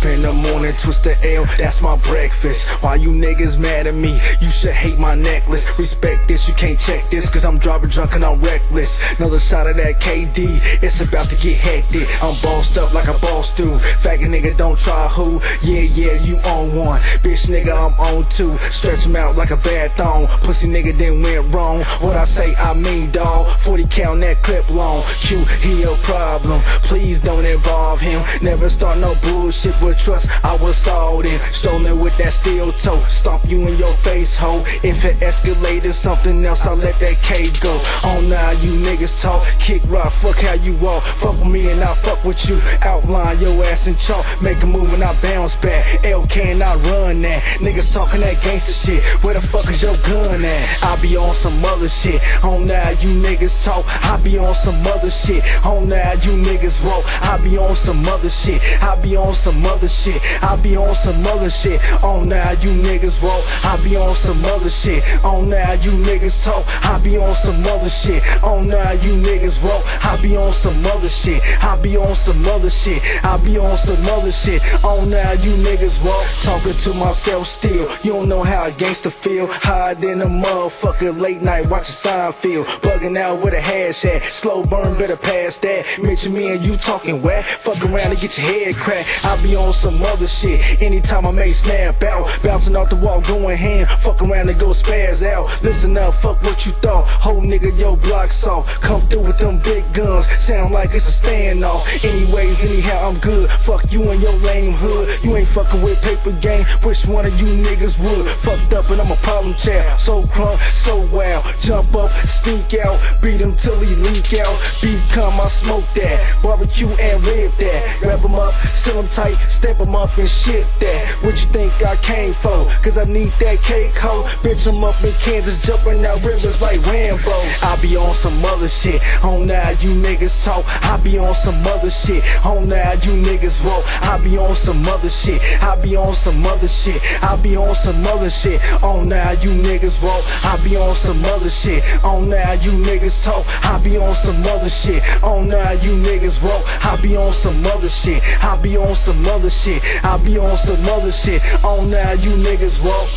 up in the morning, twist the L, that's my breakfast. Why you niggas mad at me? You should hate my necklace. Respect this, you can't check this, cause I'm driving drunk and I'm reckless. Another shot of that KD, it's about to get hectic. I'm bossed up like a boss do. Faggot nigga, don't try who. Yeah, you on one. Bitch nigga, I'm on two. Stretch him out like a bad thong. Pussy nigga then went wrong. What I say, I mean dawg. 40 count that clip long. Q, he a problem. Please don't involve him. Never start no bullshit with trust. I was all in. Stolen with that steel toe. Stomp you in your face, ho. If it escalated something else, I'll let that K go. On now, you niggas talk. Kick rock, fuck how you walk. Fuck with me and I'll fuck with you. Outline your ass in chalk. Make a move and I bounce back. L can I run that? Niggas talking that gangster shit. Where the fuck is your gun at? I be on some other shit. On now, you niggas talk. I be on some other shit. On now, you niggas walk. I be on some other shit. I be on some other shit. I be on some other shit. On now, you niggas walk. I be on some other shit. On now, you niggas talk. I be on some other shit. On now, you niggas walk. I be on some other shit. I be on some other shit. I be on some other shit. On now, you niggas walk. Talking to myself still. You don't know how a gangster feel. Higher than a motherfucker. Late night watching Seinfeld. Bugging out with a hash at. Slow burn, better pass that. Mention me and you talking whack. Fuck around and get your head cracked. I be on some other shit. Anytime I may snap out. Bouncing off the wall, going hand. Fuck around and go spaz out. Listen up, fuck what you thought. Whole nigga, your block soft. Come through with them big guns. Sound like it's a standoff. Anyways, anyhow, I'm good. Fuck you and your lame hood. You ain't fucking with paper game. Which one of you niggas would? Fucked up and I'm a problem child. So crunk, so wild. Jump up, speak out. Beat him till he leak out. Beef come, I smoke that. Barbecue and rib that. Wrap him up, seal him tight, stamp him up and shit that. What you think I came for? Cause I need that cake hoe. Bitch, I'm up in Kansas jumping out rivers like Rambo. I be on some other shit. On now, you niggas talk. I be on some other shit. On now, you niggas walk. I be on some other shit. I be on some other shit. I be on some other shit. On now, you niggas walk. I be on some other shit. On now, you niggas talk. I be on some other shit. On now, you niggas walk. I be on some other shit. I be on some other shit. I be on some other shit. On now, you niggas walk.